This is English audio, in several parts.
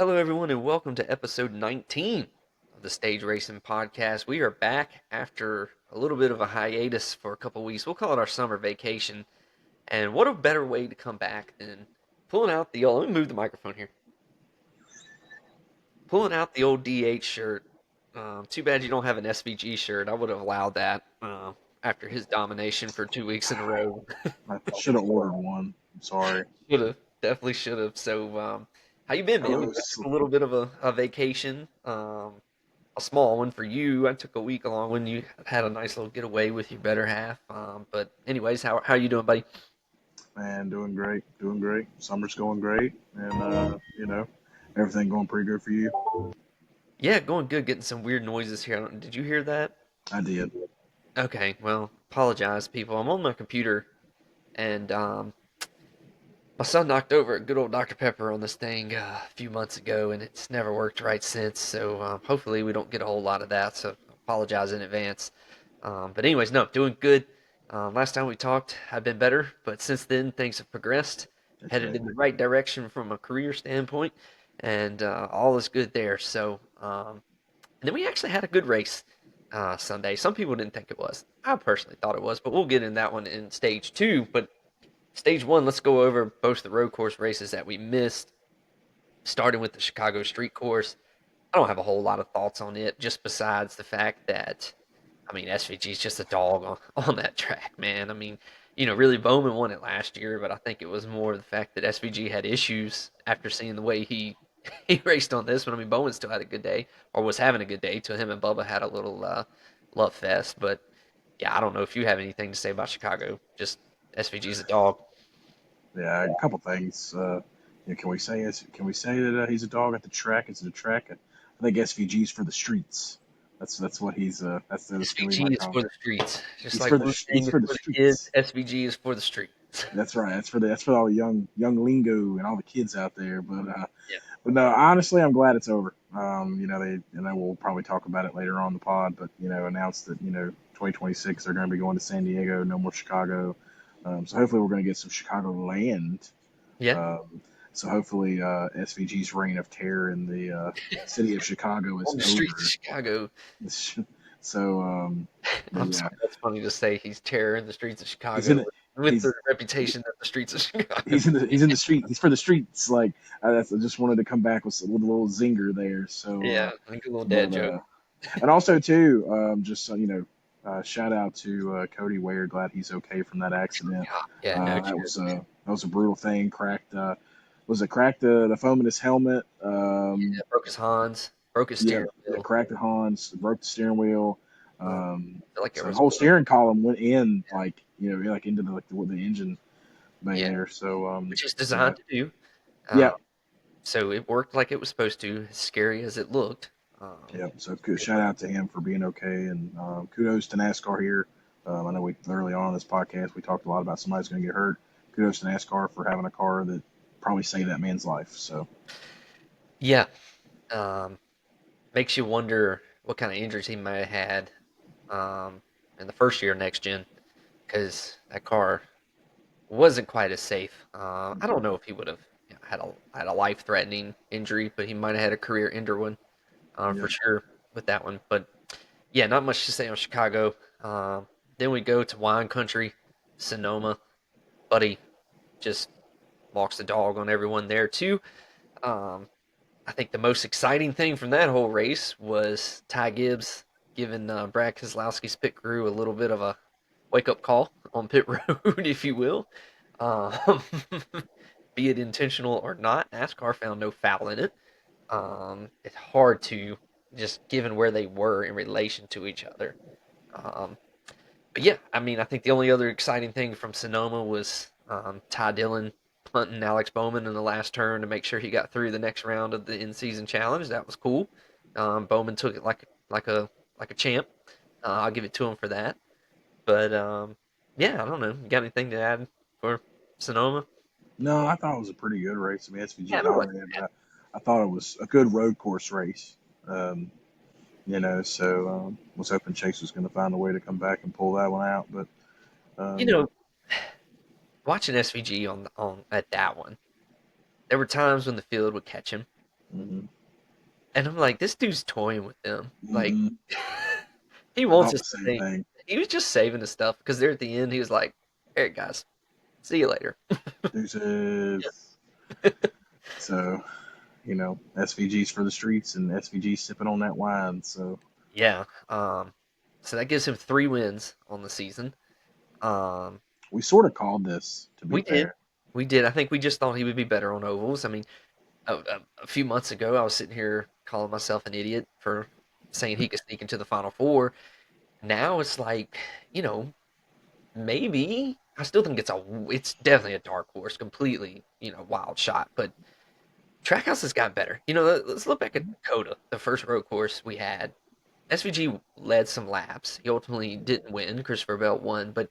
Hello, everyone, and welcome to episode 19 of the Stage Racing Podcast. We are back after a little bit of a hiatus for a couple weeks. We'll call it our summer vacation. And what a better way to come back than pulling out the old, let me move the microphone here, pulling out the old DH shirt. Too bad you don't have an SVG shirt. I would have allowed that after his domination for 2 weeks in a row. I should have ordered one. I'm sorry. Should have, definitely should have. So, how you been, man? We took a little bit of a vacation. A small one for you. I took a week along when you had a nice little getaway with your better half. But anyways, how you doing, buddy? Man, doing great. Doing great. Summer's going great. And, everything going pretty good for you. Yeah, going good. Getting some weird noises here. Did you hear that? I did. Okay, well, apologize, people. I'm on my computer, and my son knocked over a good old Dr. Pepper on this thing a few months ago, and it's never worked right since. So hopefully we don't get a whole lot of that. So apologize in advance. But anyways, no, doing good. Last time we talked, I've been better, but since then things have progressed, That's headed right. in the right direction from a career standpoint, and all is good there. So, and then we actually had a good race Sunday. Some people didn't think it was. I personally thought it was, but we'll get in that one in stage two. But stage one, let's go over both the road course races that we missed, starting with the Chicago Street Course. I don't have a whole lot of thoughts on it, just besides the fact that, I mean, SVG is just a dog on that track, man. I mean, really Bowman won it last year, but I think it was more the fact that SVG had issues after seeing the way he he raced on this one. I mean, Bowman still had a good day, or was having a good day. To him and Bubba had a little love fest, but yeah, I don't know if you have anything to say about Chicago. Just SVG's a dog. Yeah, a couple things. Can we say that he's a dog at the track? It's a track. I think SVG's for the streets. That's what he's. That's gonna be SVG my is for comment. the streets, just He's like for the Wu he's Tang is for the for the kids. streets. SVG is for the streets. That's right. That's for all the young lingo and all the kids out there. Yeah. But no, honestly, I'm glad it's over. We'll probably talk about it later on the pod, but announced that 2026 they're going to be going to San Diego, no more Chicago. So hopefully we're going to get some Chicago land. Yeah. Um, so hopefully SVG's reign of terror in the city of Chicago is On the streets of over. Chicago. So, but I'm yeah, sorry, that's funny to say. He's terror in the streets of he's in Chicago it. with the He's reputation of the streets of Chicago. he's in the street. He's for the streets. Like I just wanted to come back with a little zinger there. Yeah, like a little dad But joke. and also too, just so shout out to Cody Ware. Glad he's okay from that accident. Yeah, no That shit. was a brutal thing. Cracked was it cracked the foam in his helmet? Yeah, broke his Hans, broke his Yeah, steering yeah, wheel. cracked the Hans, broke the steering wheel. I feel like there So the was whole more. steering column went in like like into the engine bay Yeah, there. So which is yeah, designed to do. yeah, Um, so it worked like it was supposed to, as scary as it looked. Um, yeah. So shout out to him for being okay, and kudos to NASCAR here. I know we early on in this podcast we talked a lot about somebody's going to get hurt. Kudos to NASCAR for having a car that probably saved that man's life. So yeah, um, makes you wonder what kind of injuries he might have had in the first year of next gen, because that car wasn't quite as safe. I don't know if he would have had a life threatening injury, but he might have had a career ender one yeah, for sure with that one. But yeah, not much to say on Chicago. Then we go to wine country, Sonoma. Buddy just walks the dog on everyone there too. Um, I think the most exciting thing from that whole race was Ty Gibbs giving Brad Keselowski's pit crew a little bit of a wake up call on pit road, if you will. Um, be it intentional or not, NASCAR found no foul in it. It's hard to just given where they were in relation to each other. Um, but yeah, I mean, I think the only other exciting thing from Sonoma was Ty Dillon punting Alex Bowman in the last turn to make sure he got through the next round of the in-season challenge. That was cool. Bowman took it like a champ. I'll give it to him for that. But yeah, I don't know. You got anything to add for Sonoma? no, I thought it was a pretty good race. I mean, SVG Yeah, it was. dominated, but I thought it was a good road course race. Um, so was hoping Chase was going to find a way to come back and pull that one out, but You um, know, watching SVG on at that one, there were times when the field would catch him, Mm-hmm. And I'm like, this dude's toying with them. Like, Mm-hmm. he I wants thought us the to same think. thing. He was just saving the stuff because they're at the end. He was like, "All right, guys, see you later." Deuces. So, SVG's for the streets and SVG sipping on that wine. So Yeah. So that gives him 3 wins on the season. Um, we sort of called this, to be we did. fair. We did. I think we just thought he would be better on ovals. I mean, a few months ago, I was sitting here calling myself an idiot for saying he could sneak into the Final Four. Now it's like, you know, maybe. I still think it's definitely a dark horse, completely, wild shot. But Trackhouse has gotten better. Let's look back at Coda, the first road course we had. SVG led some laps. He ultimately didn't win. Christopher Bell won, but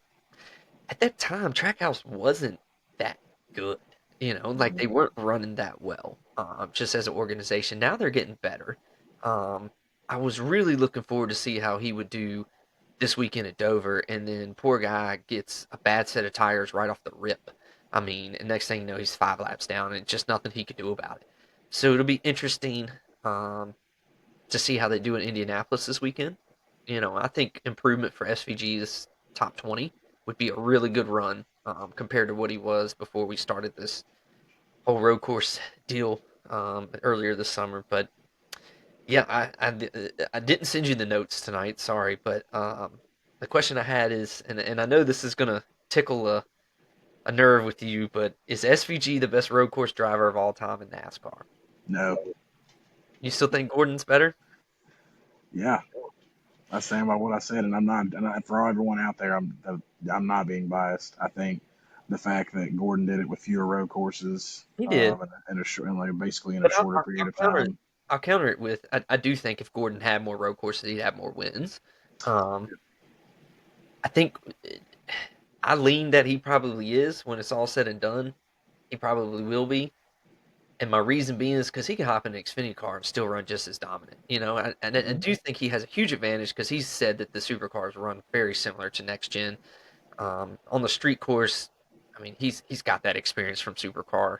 at that time, Trackhouse wasn't that good. Like they Mhm. weren't running that well, just as an organization. Now they're getting better. Um, I was really looking forward to see how he would do this weekend at Dover, and then poor guy gets a bad set of tires right off the rip. I mean, and next thing you know, he's 5 laps down, and just nothing he could do about it. So it'll be interesting um, to see how they do in Indianapolis this weekend. I think improvement for SVG's top 20 would be a really good run compared to what he was before we started this whole road course deal earlier this summer. But yeah, I didn't send you the notes tonight. Sorry, but the question I had is, and I know this is gonna tickle a nerve with you, but is SVG the best road course driver of all time in NASCAR? No, You still think Gordon's better? yeah, I stand by what I said, and for everyone out there, I'm not being biased. I think the fact that Gordon did it with fewer road courses, He did, and like basically in a but shorter period of counter it. time. I'll counter it with I do think if Gordon had more road courses, he'd have more wins. Um, I think I lean that he probably is when it's all said and done. He probably will be. And my reason being is because he can hop in an Xfinity car and still run just as dominant. I Mhm. do think he has a huge advantage because he's said that the supercars run very similar to next gen. On the street course, I mean, he's got that experience from supercar.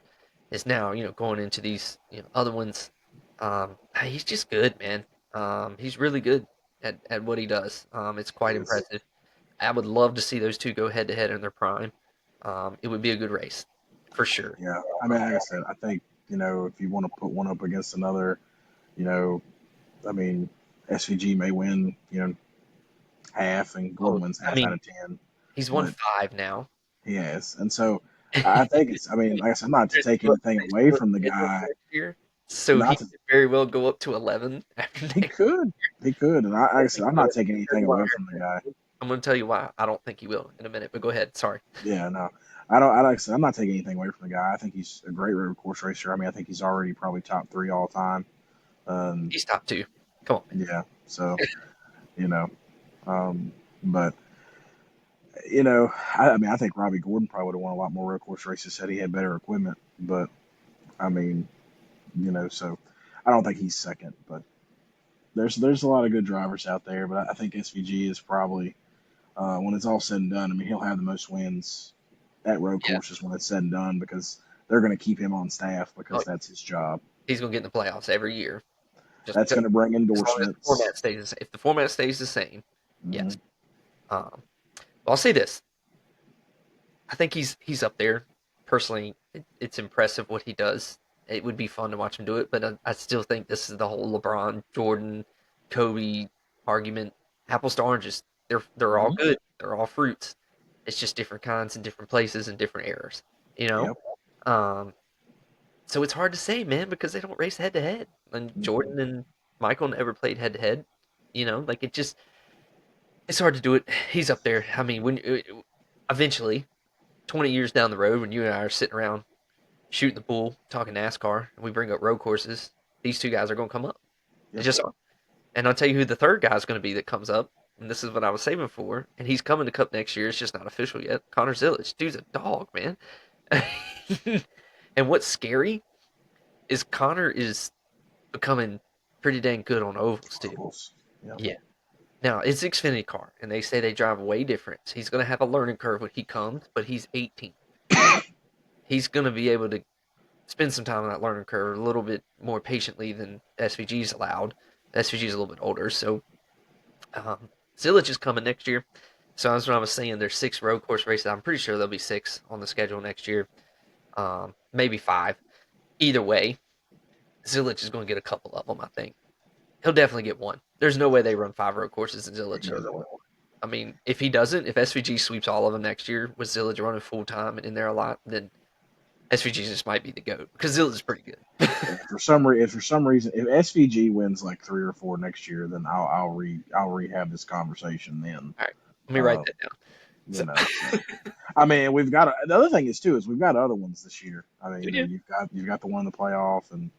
Is now going into these other ones. He's just good, man. He's really good at what he does. It's He quite is. impressive. I would love to see those two go head to head in their prime. It would be a good race for sure. Yeah, I mean, like I said, I think if you want to put one up against another, you know, I mean, SVG may win, half, and Oh, Gordon wins I half out mean, of 10, he's won but 5 now. he has, and so I think it's. I mean, like I said, I'm not to There's take what anything they away split from the schedules guy. next year, so he Not to could very well go up to 11 after He next. could, he could, and like I said, I'm not taking anything away from the guy. I'm going to tell you why I don't think he will in a minute, but go ahead. Sorry, Yeah, no, I don't. Like I said, I'm not taking anything away from the guy. I think he's a great road course racer. I mean, I think he's already probably top three all time. Um, he's top 2. Come on, man. yeah, so you know, um, but I mean, I think Robbie Gordon probably would have won a lot more road course races had he had better equipment. But I mean, so I don't think he's second. But there's a lot of good drivers out there. But I think SVG is probably when it's all said and done. I mean, he'll have the most wins at road Yeah. courses when it's said and done because they're going to keep him on staff Oh, because that's his job. he's going to get in the playoffs every year, just That's because. going to bring As long as the endorsements. format stays, if the format stays the same, Hmm. yes. Um, I'll say this: I think he's up there. Personally, it's impressive what he does. It would be fun to watch him do it, but I still think this is the whole LeBron, Jordan, Kobe argument. Apples to oranges. They're all Hmm. good. They're all fruits. It's just different kinds in different places and different eras. You know. Yep. Um, so it's hard to say, man, because they don't race head to head. And Hmm. Jordan and Michael never played head to head. Like it's hard to do it. He's up there. I mean, when eventually 20 years down the road, when you and I are sitting around shooting the pool, talking NASCAR, and we bring up road courses, these two guys are going to come up. They Yep. just are. And I'll tell you who the third guy is going to be that comes up. And this is what I was saving for. And he's coming to Cup next year. It's just not official yet. Connor Zillage. Dude's a dog, man. And what's scary is Connor is becoming pretty dang good on ovals, too. Ovals. Yep. Yeah. Now, it's Xfinity car, and they say they drive way different. He's going to have a learning curve when he comes, but he's 18. He's going to be able to spend some time on that learning curve a little bit more patiently than SVG's allowed. SVG's a little bit older, so Zillage is coming next year. So that's what I was saying. There's 6 road course races. I'm pretty sure there'll be 6 on the schedule next year, maybe 5. Either way, Zillage is going to get a couple of them. I think he'll definitely get one. There's no way they run 5 road courses in Zillage. I mean, if he doesn't, if SVG sweeps all of them next year with Zillage running full time and in there a lot, then SVG just might be the goat because Zillage is pretty good. If for some reason if SVG wins like 3 or 4 next year, then I'll rehab this conversation then. All right, let me write Uh, that down. So, you know, so I mean, the other thing is too is we've got other ones this year. I mean, we do. you've got the one in the playoff, and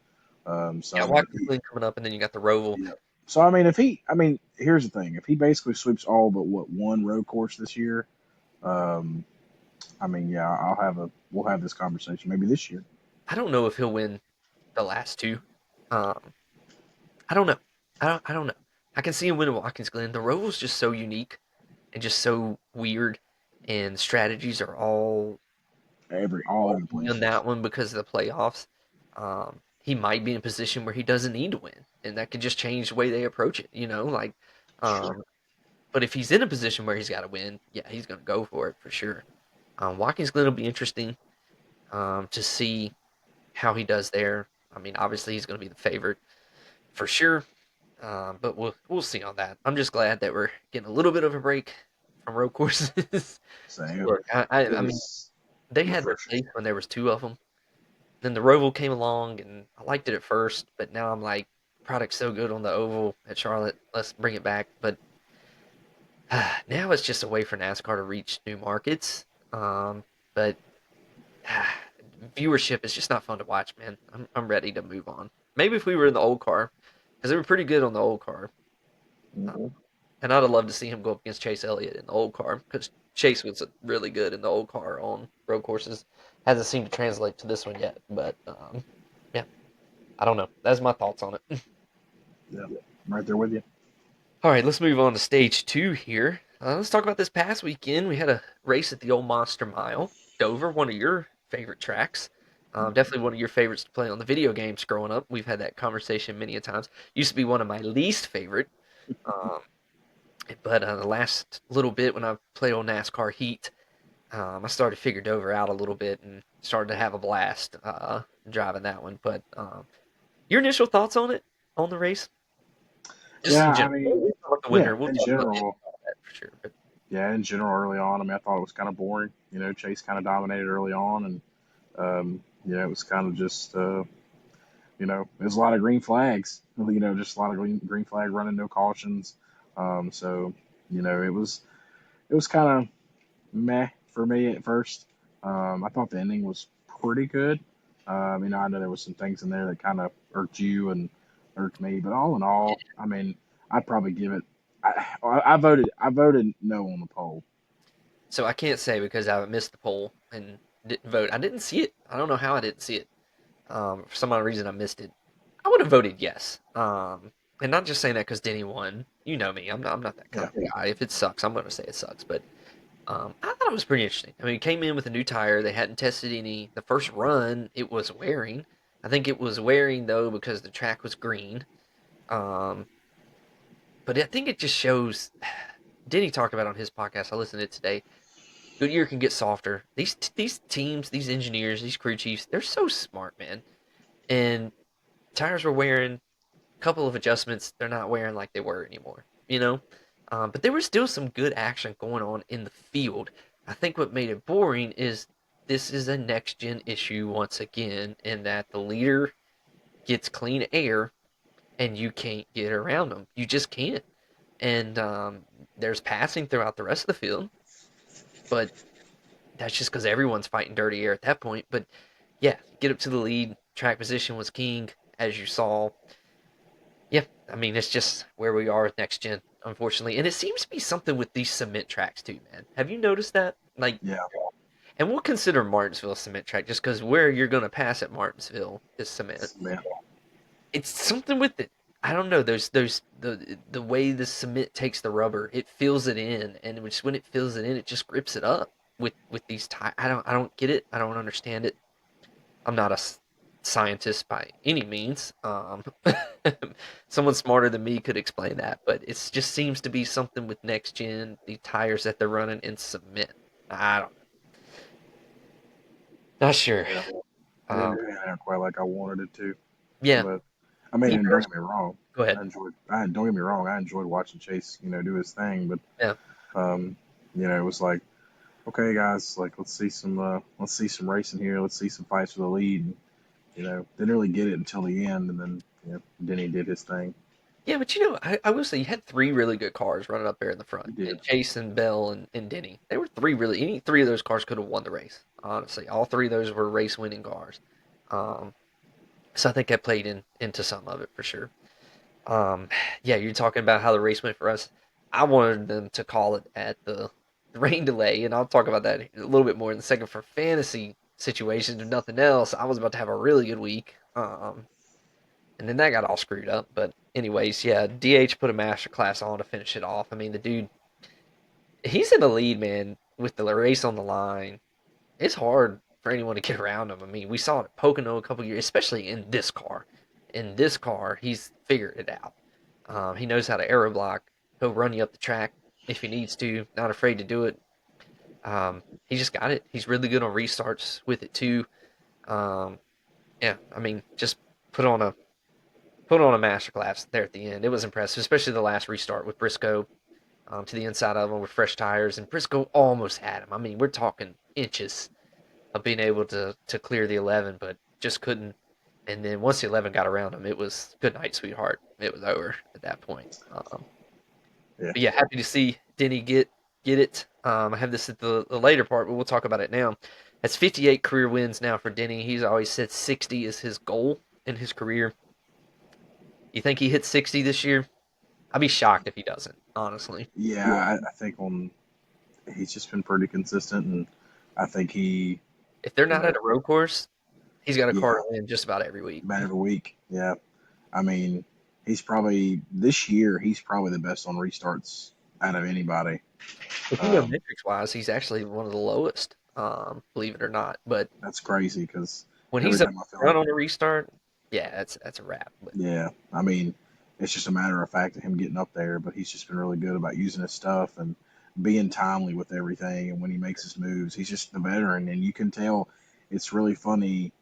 so Yeah, I mean, Watkins Glen coming up, and then you got the Roval. yeah. So I mean, here's the thing: if he basically sweeps all but what one road course this year, um, I mean, yeah, we'll have this conversation maybe this year. I don't know if he'll win the last 2. Um, I don't know. I don't know. I can see him winning Watkins Glen. The Roval's just so unique and just so weird, and strategies are All over all the on place. that one because of the playoffs. He might be in a position where he doesn't need to win, and that could just change the way they approach it. Like, Sure. um, but if he's in a position where he's got to win, yeah, he's going to go for it for sure. Watkins Glen will be interesting to see how he does there. I mean, obviously he's going to be the favorite for sure, but we'll see on that. I'm just glad that we're getting a little bit of a break from road courses. So Look, I mean, was they had their refreshing. place when there was 2 of them. Then the Roval came along, and I liked it at first, but now I'm like, product's so good on the oval at Charlotte. Let's bring it back. But now it's just a way for NASCAR to reach new markets. But viewership is just not fun to watch, man. I'm ready to move on. Maybe if we were in the old car, because they were pretty good on the old car. Uh, Mhm. and I'd have loved to see him go up against Chase Elliott in the old car because Chase was really good in the old car on road courses. Hasn't seemed to translate to this one yet, but yeah, I don't know. That's my thoughts on it. Yeah, I'm right there with you. All right, let's move on to stage 2 here. Let's talk about this past weekend. We had a race at the old Monster Mile, Dover, one of your favorite tracks. Definitely one of your favorites to play on the video games growing up. We've had that conversation many a times. Used to be one of my least favorite. Um, but the last little bit when I played on NASCAR Heat, I started to figure Dover out a little bit and started to have a blast driving that one. But your initial thoughts on it, on the race? Just Yeah, in I general. mean, We'll talk about the yeah, winner. We'll in talk about the end general, of that for sure. But in general, early on, I mean, I thought it was kind of boring. Chase kind of dominated early on, and it was kind of just, there's a lot of green flags. Just a lot of green flag running, no cautions. So, it was kind of meh for me at first. I thought the ending was pretty good. I know there was some things in there that kind of irked you and irked me, but all in all, I mean, I'd probably give it. I voted no on the poll. so I can't say because I missed the poll and didn't vote. I didn't see it. I don't know how I didn't see it. For some odd reason, I missed it. I would have voted yes. And not just saying that because Denny won. You know me. I'm not that kind Yeah, of guy. If it sucks, I'm going to say it sucks. But I thought it was pretty interesting. I mean, it came in with a new tire. They hadn't tested any. The first run, it was wearing. I think it was wearing though because the track was green. Um, but I think it just shows. Denny talked about it on his podcast. I listened to it today. Goodyear can get softer. These teams, these engineers, these crew chiefs, they're so smart, man. And tires were wearing a couple of adjustments. They're not wearing like they were anymore, you know. But there was still some good action going on in the field. I think what made it boring is this is a next gen issue once again, in that the leader gets clean air and you can't get around them. You just can't. And there's passing throughout the rest of the field, but that's just because everyone's fighting dirty air at that point. But yeah, get up to the lead. Track position was king, as you saw. Yeah, I mean, it's just where we are with next gen, unfortunately. And it seems to be something with these cement tracks too, man. Have you noticed that? Like, yeah, and we'll consider Martinsville a cement track just because where you're going to pass at Martinsville is cement. yeah. It's something with it. I don't know. There's the way the cement takes the rubber, it fills it in, and when it fills it in, it just grips it up with these tires. I don't get it. I don't understand it. I'm not a scientist by any means. Someone smarter than me could explain that, but it just seems to be something with next gen, the tires that they're running in cement. I don't know. Not sure. Yeah, it Um, didn't pan out quite like I wanted it to. yeah, But I mean, me and don't get me personally. wrong, Go ahead. I enjoyed. I don't get me wrong, I enjoyed watching Chase, do his thing. But Yeah. um, it was like, okay, guys, like let's see some racing here. Let's see some fights for the lead. And, didn't really get it until the end, and then Denny did his thing. Yeah, but I will say you had three really good cars running up there in the front. He And did. Chase and Bell and Denny. They were three really any three of those cars could have won the race. Honestly. All three of those were race winning cars. Um, so I think that played into some of it for sure. Um, yeah, you're talking about how the race went for us. I wanted them to call it at the rain delay, and I'll talk about that a little bit more in a second for fantasy situations or nothing else. I was about to have a really good week. And then that got all screwed up. But anyways, yeah, DH put a master class on to finish it off. I mean, the dude, he's in the lead, man, with the race on the line. It's hard for anyone to get around him. I mean, we saw it at Pocono a couple years, especially in this car. In this car, he's figured it out. He knows how to aero block. He'll run you up the track if he needs to. Not afraid to do it. He just got it. He's really good on restarts with it too. Um, yeah, I mean, just put on a put on a masterclass there at the end. It was impressive, especially the last restart with Briscoe to the inside of him with fresh tires, and Briscoe almost had him. I mean, we're talking inches of being able to clear the 11, but just couldn't. And then once the 11 got around him, it was good night, sweetheart. It was over at that point. Yeah. But yeah, happy to see Denny get it. I have this at the later part, but we'll talk about it now. That's 58 career wins now for Denny. He's always said 60 is his goal in his career. You think he hits 60 this year? I'd be shocked if he doesn't, honestly. Yeah, I think he's just been pretty consistent, and I think he, If they're you not at know, a road course, he's got a car yeah, to win just about every week. about every week. Yeah, I mean, he's probably this year he's probably the best on restarts out of anybody. If you go Um, metrics wise, he's actually one of the lowest, believe it or not. But that's crazy because when every he's up time I feel front like, on a restart, yeah, that's a wrap. But yeah, I mean, it's just a matter of fact of him getting up there, but he's just been really good about using his stuff and being timely with everything. And when he makes his moves, he's just the veteran, and you can tell it's really funny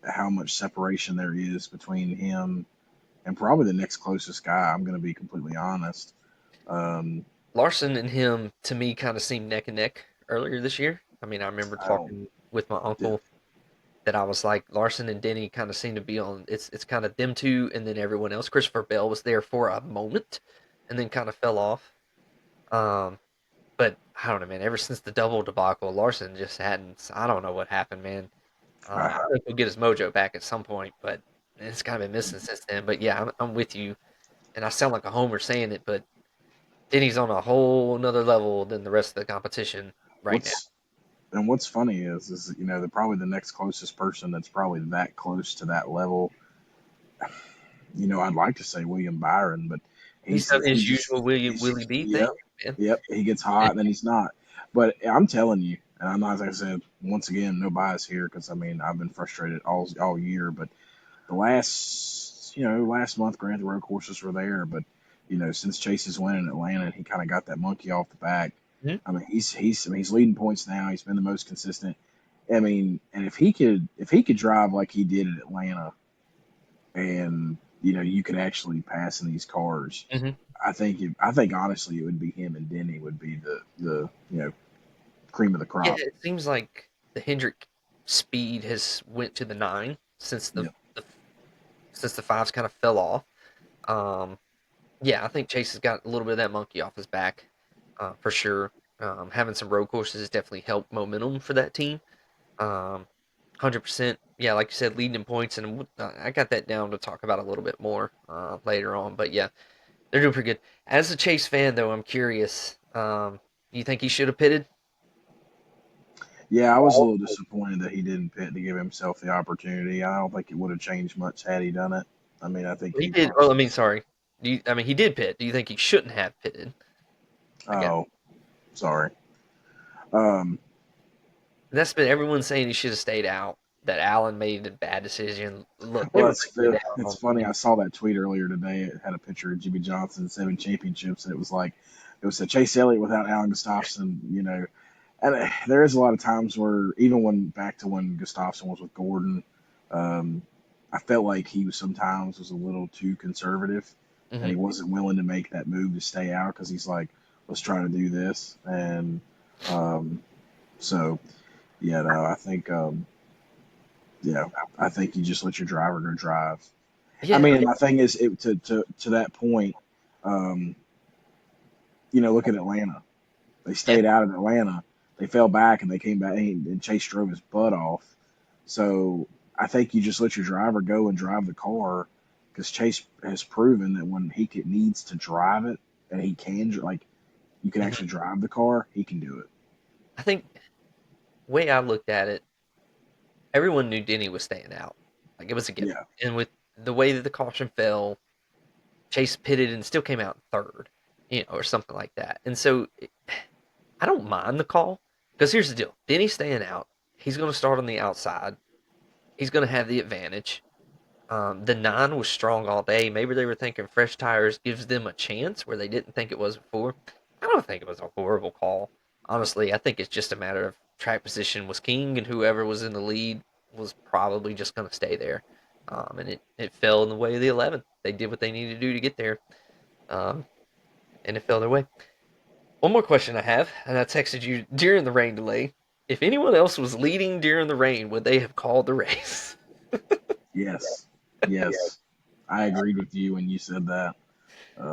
how much separation there is between him and probably the next closest guy. I'm going to be completely honest. Um, Larson and him, to me, kind of seemed neck and neck earlier this year. I mean, I remember I don't. talking with my uncle that I was like, Larson and Denny kind of seem to be on. It's kind of them two, and then everyone else. Christopher Bell was there for a moment, and then kind of fell off. Um, but I don't know, man. Ever since the double debacle, Larson just hadn't. I don't know what happened, man. I I, think he'll get his mojo back at some point, but it's kind of been missing since then. But yeah, I'm with you, and I sound like a homer saying it, but Denny's on a whole another level than the rest of the competition right now. what's what's funny is probably the next closest person that's probably that close to that level. I'd like to say William Byron, but He's done his just usual Willie he's B thing, yep, man. yep. He gets hot and then he's not. But I'm telling you, and I'm not, like I said, once again, no bias here because I mean I've been frustrated all year, but the last month, granted, the road courses were there, but since Chase is winning Atlanta, he kind of got that monkey off the back. Mhm. I mean, he's leading points now. He's been the most consistent. I mean, and if he could drive like he did at Atlanta, and you could actually pass in these cars, Mhm. I think honestly it would be him and Denny would be the cream of the Yeah, crop. it seems like the Hendrick speed has went to the nine since Yeah, the since the fives kind of fell off. Um, yeah, I think Chase has got a little bit of that monkey off his back, for sure. Having some road courses has definitely helped momentum for that team. 100%. Yeah, like you said, leading in points, and I got that down to talk about a little bit more later on. But yeah, they're doing pretty good. As a Chase fan, though, I'm curious. Do you think he should have pitted? yeah. I was a little disappointed that he didn't pit to give himself the opportunity. I don't think it would have changed much had he done it. I mean, I think He he did. Well, I probably. mean, sorry. I mean, he did pit. Do you think he shouldn't have pitted? I guess Oh, sorry. Um, that's been everyone saying he should have stayed out. that Allen made a bad decision. Look, they Well, were bringing it down it's on funny. I saw that tweet earlier today. It had a picture of Jimmy Johnson 7 championships, and it was like it was a Chase Elliott without Allen Gustafson. And there is a lot of times where even when back to when Gustafson was with Gordon, um, I felt like he was sometimes was a little too conservative, and hmm he wasn't willing to make that move to stay out because he's like, let's try to do this, and um, so yeah, no, I think yeah, I think you just let your driver go drive. I Yeah, mean, my thing is to that point, um, look at Atlanta. They yeah. stayed out in Atlanta. They fell back and they came back and Chase drove his butt off. So I think you just let your driver go and drive the car because Chase has proven that when needs to drive it and he can like you can mhm. actually drive the car, he can do it. I think way I looked at it, everyone knew Denny was staying out. Like it was a given. Yeah, And with the way that the caution fell, Chase pitted and still came out in third, or something like that. And so I don't mind the call because here's the deal: Denny's staying out. He's going to start on the outside. He's going to have the advantage. The nine was strong all day. Maybe they were thinking fresh tires gives them a chance where they didn't think it was before. I don't think it was a horrible call. Honestly, I think it's just a matter of track position was king, and whoever was in the lead was probably just going to stay there. And it fell in the way of the 11. They did what they needed to do to get there, um, and it fell their way. One more question I have, and I texted you during the rain delay. If anyone else was leading during the rain, would they have called the race? yes, yes. I agreed with you when you said that.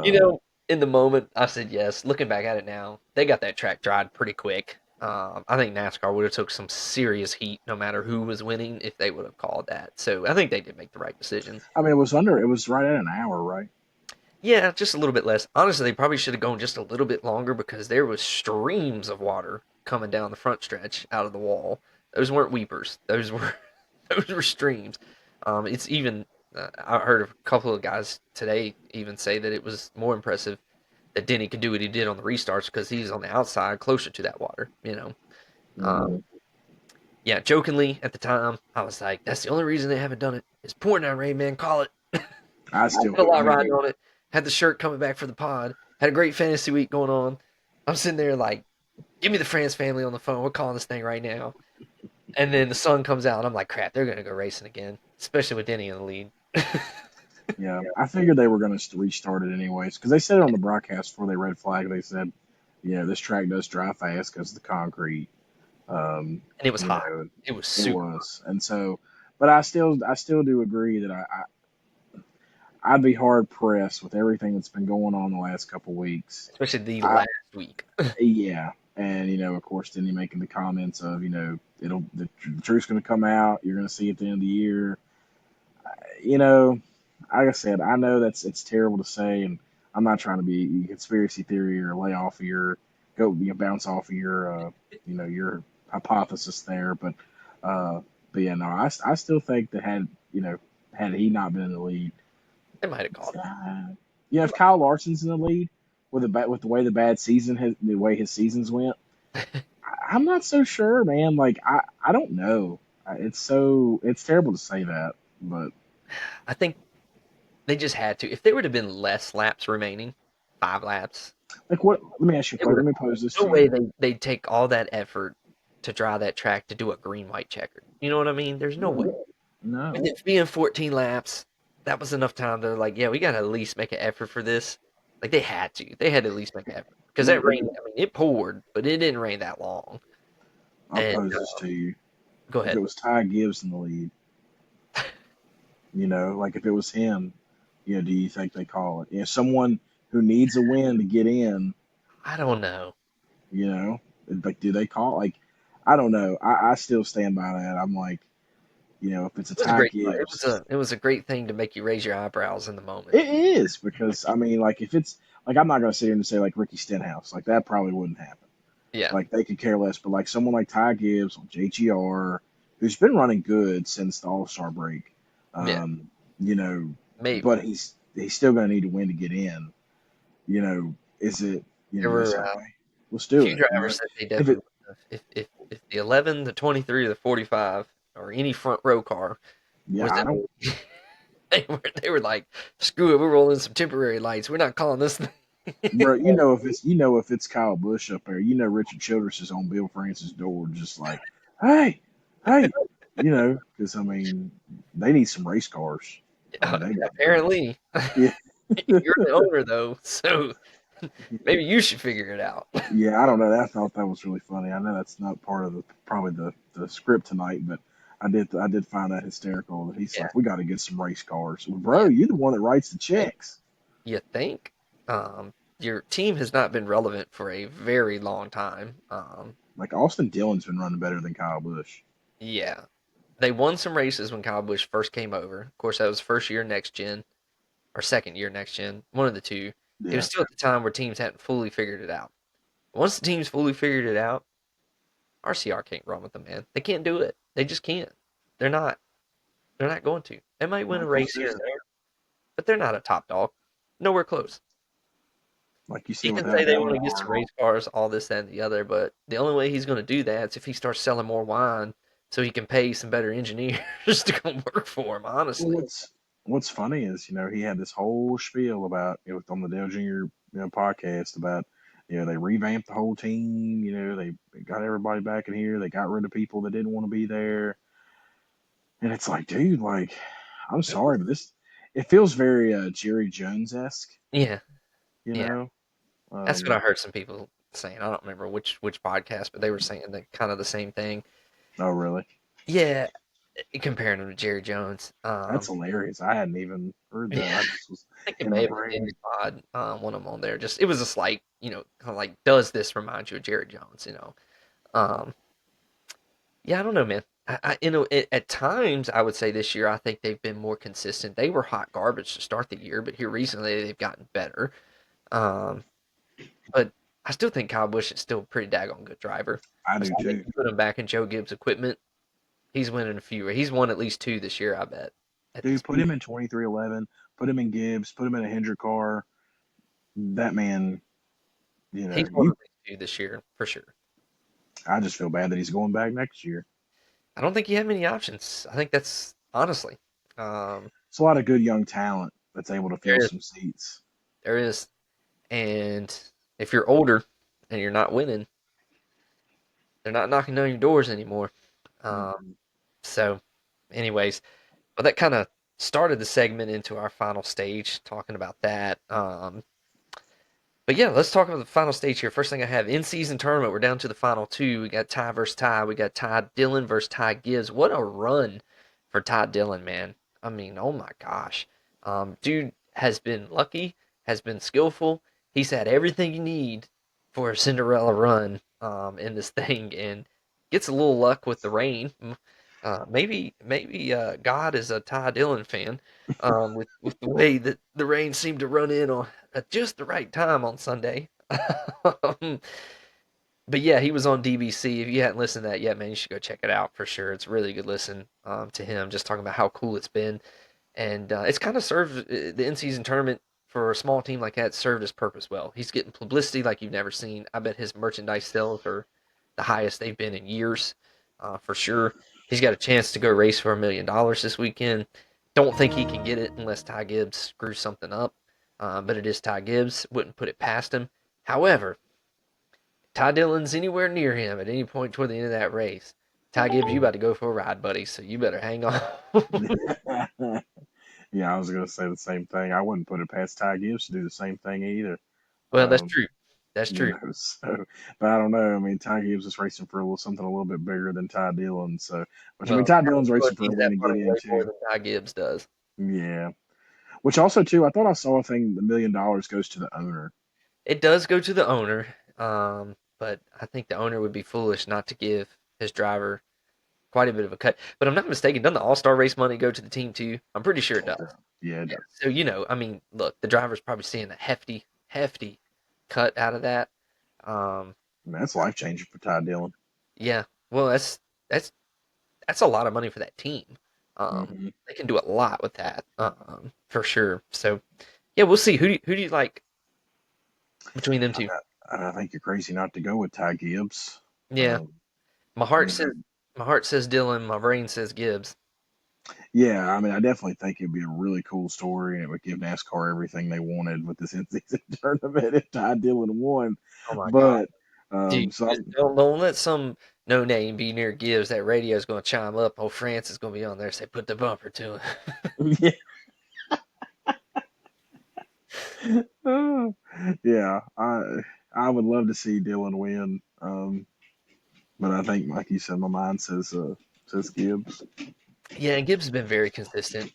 You Um, know, in the moment, I said yes. Looking back at it now, they got that track dried pretty quick. I think NASCAR would have took some serious heat, no matter who was winning, if they would have called that. So I think they did make the right decision. I mean, it was right at an hour, right? Yeah, just a little bit less. Honestly, they probably should have gone just a little bit longer because there was streams of water coming down the front stretch out of the wall. Those weren't weepers. Those were those were streams. It's even I heard a couple of guys today even say that it was more impressive that Denny could do what he did on the restarts because he's on the outside closer to that water. Um, Hmm. yeah, jokingly at the time, I was like, "That's the only reason they haven't done it. It's pouring down rain, man. Call it." I feel a I lot mean, riding on it. Had the shirt coming back for the pod. Had a great fantasy week going on. I'm sitting there like, "Give me the France family on the phone. We're calling this thing right now." And then the sun comes out. And I'm like, "Crap, they're gonna go racing again, especially with Denny in the lead." yeah, I figured they were going to restart it anyways because they said it on the broadcast before they red flag. They said, this track does drive fast because of the concrete. Um, And it was you hot. know, It was it super hot, was, and so, but I still do agree that I'd be hard pressed with everything that's been going on the last couple weeks. especially the I last week. Yeah, and of course, then you making the comments of the truth's going to come out. You're going to see at the end of the year. You know, like I said, I know it's terrible to say, and I'm not trying to be a conspiracy theory or lay off of your go bounce off of your hypothesis there, uh, but yeah, no, I still think that had he not been in the lead, They might have called it. uh, if Kyle Larson's in the lead with the way the way his seasons went, I'm not so sure, man. Like I don't know. It's terrible to say that, but I think they just had to. If there would have been less laps remaining, 5 laps, like what? Let me ask you a it would question. have. Let me pose this No to way you. they'd take all that effort to dry that track to do a green white checker. You know what I mean? There's no way. No, With no. it being 14 laps, that was enough time to like, yeah, we got to at least make an effort for this. Like they had to. They had to at least make an effort because Let that me, rain. I mean, it poured, but it didn't rain that long. I'll And pose this to you. go If it ahead. was Ty Gibbs in the lead, like if it was him, do you think they call it? Someone who needs a win to get in, I don't know. you know, like do they call like? I don't know. I still stand by that. I'm like, if it's a It was a Ty great. It was Gibbs, a great thing to make you raise your eyebrows in the moment. it is because I mean, like if it's like I'm not gonna sit here and say like Ricky Stenhouse, like that probably wouldn't happen. Yeah, Like they could care less, but like someone like Ty Gibbs on JGR, who's been running good since the All Star break, yeah, um, you know, maybe. but he's still gonna need to win to get in. Is it There you say, were okay, let's a do few it. drivers said they If definitely it would have. If the 11, the 23, or the 45, or any front row car Yeah, was I in don't, the they were like, screw it, we're rolling some temporary lights. We're not calling this thing. bro. If it's Kyle Busch up there, Richard Childress is on Bill Francis' door, just like, hey, hey, because I mean, they need some race cars. I mean, they got to. Apparently, Yeah. you're the owner though, so maybe you should figure it out. Yeah, I don't know. I thought that was really funny. I know that's not part of probably the script tonight, but I did find that hysterical that he's Yeah, like, we got to get some race cars. Well, yeah. bro, you're the one that writes the Think checks. you think your team has not been relevant for a very long time. Like Austin Dillon's been running better than Kyle Busch. Yeah, they won some races when Kyle Busch first came over. Of course, that was first year next gen or second year next gen, one of the two. It was Yeah, still at the time where teams hadn't fully figured it out. Once the teams fully figured it out, RCR can't run with them, man. They can't do it. They just can't. They're not. They're not going to. They might win a like you race here and said, there, but they're not a top dog. Nowhere close. He can say without they having want to get some race cars, all this, that, and the other, but the only way he's going to do that is if he starts selling more wine so he can pay some better engineers to come work for him, well, honestly. what's funny is he had this whole spiel about on the Dale Jr. Podcast about they revamped the whole team. They got everybody back in here. They got rid of people that didn't want to be there. And it's like, dude, like, I'm sorry, but this it feels very Jerry Jones esque, Yeah, you yeah. know. That's what I Um, heard some people saying. I don't remember which podcast, but they were saying that kind of the same thing. oh, really? Yeah, comparing him to Jerry Jones. That's hilarious. I hadn't even heard that. Yeah, I just was I think it in may my have been Daily brain. Pod, one of them on there. Just it was a slight, kind of like, does this remind you of Jerry Jones? Um, yeah, I don't know, man. At times I would say this year I think they've been more consistent. They were hot garbage to start the year, but here recently they've gotten better. Um, but I still think Kyle Busch is still a pretty daggone good driver. I I do still think too, you put him back in Joe Gibbs' equipment, he's winning a few. He's won at least two this year, I bet. At this dude. Put speed, him in 2311. Put him in Gibbs. Put him in a Hendrick car. That man, he's won you. at least two this year for sure. I just feel bad that he's going back next year. I don't think you have many options. I think that's honestly, um, It's a lot of good young talent that's able to there fill is, some seats. there is, and if you're older and you're not winning, they're not knocking on your doors anymore. Um, Mm-hmm. so, anyways, but that kind of started the segment into our final stage, talking about that. But yeah, let's talk about the final stage here. First thing I have in season tournament, we're down to the final two. We got Ty versus Ty. We got Ty Dillon versus Ty Gibbs. What a run for Ty Dillon, man. I mean, oh my gosh. Dude has been lucky, has been skillful. He's had everything you need for a Cinderella run in this thing, and gets a little luck with the rain. Maybe God is a Ty Dillon fan with the way that the rain seemed to run in on at just the right time on Sunday. Um, but yeah, he was on DBC. If you hadn't listened to that yet, man, you should go check it out for sure. It's a really good listen to him, just talking about how cool it's been. And it's kind of served the in season tournament for a small team like that served his purpose well. He's getting publicity like you've never seen. I bet his merchandise sales are the highest they've been in years, for sure. He's got a chance to go race for $1 million this weekend. Don't think he can get it unless Ty Gibbs screws something up. But it is Ty Gibbs. Wouldn't put it past him. However, Ty Dillon's anywhere near him at any point toward the end of that race. Ty Gibbs, you about to go for a ride, buddy. So you better hang on. Yeah, I was gonna say the same thing. I wouldn't put it past Ty Gibbs to do the same thing either. Well, that's Um, true. That's true. so, but I don't know. I mean, Ty Gibbs is racing for something a little bit bigger than Ty Dillon. So, which I mean, Well, Ty Dillon's Dillon racing for a needs win that money again way more too. than Ty Gibbs does. Yeah. Which also too, I thought I saw a thing. $1 million goes to the owner. It does go to the owner, but I think the owner would be foolish not to give his driver quite a bit of a cut. But I'm not mistaken, doesn't the All Star race money go to the team too? I'm pretty sure it It does. does. Yeah, it Yeah. does. So I mean, look, the driver's probably seeing a hefty, hefty cut out of that. Um, I mean, that's life changing for Ty Dillon. yeah. Well, that's that's a lot of money for that team. Hmm. They can do a lot with that, for sure. So, yeah, we'll see. Who do you like between them two? I think you're crazy not to go with Ty Gibbs. Yeah, Um, my heart you says know, My heart says Dylan, my brain says Gibbs. Yeah, I mean, I definitely think it'd be a really cool story, and it would give NASCAR everything they wanted with this in-season tournament if Ty Dillon won. Oh my God. But Dude, just some, don't let some no name be near Gibbs. That radio's going to chime up. Oh, France is going to be on there. Say, put the bumper to it. yeah, yeah, I would love to see Dillon win. But I think, like you said, my mind says Gibbs. Yeah, and Gibbs has been very consistent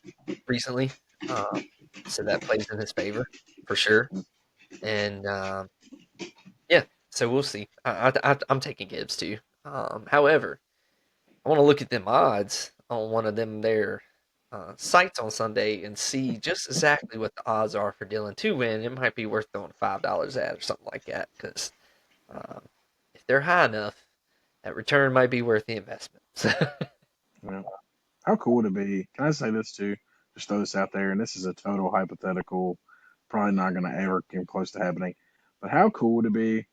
recently. Um, so that plays in his favor for sure. And yeah, so we'll see. I'm taking Gibbs too. However, I want to look at them odds on one of them their sites on Sunday and see just exactly what the odds are for Dylan to win. It might be worth throwing $5 at or something like that because um, if they're high enough, that return might be worth the investment. Yeah. How cool would it be? Can I say this too? Just throw this out there, and this is a total hypothetical, probably not going to ever come close to happening. But how cool would it be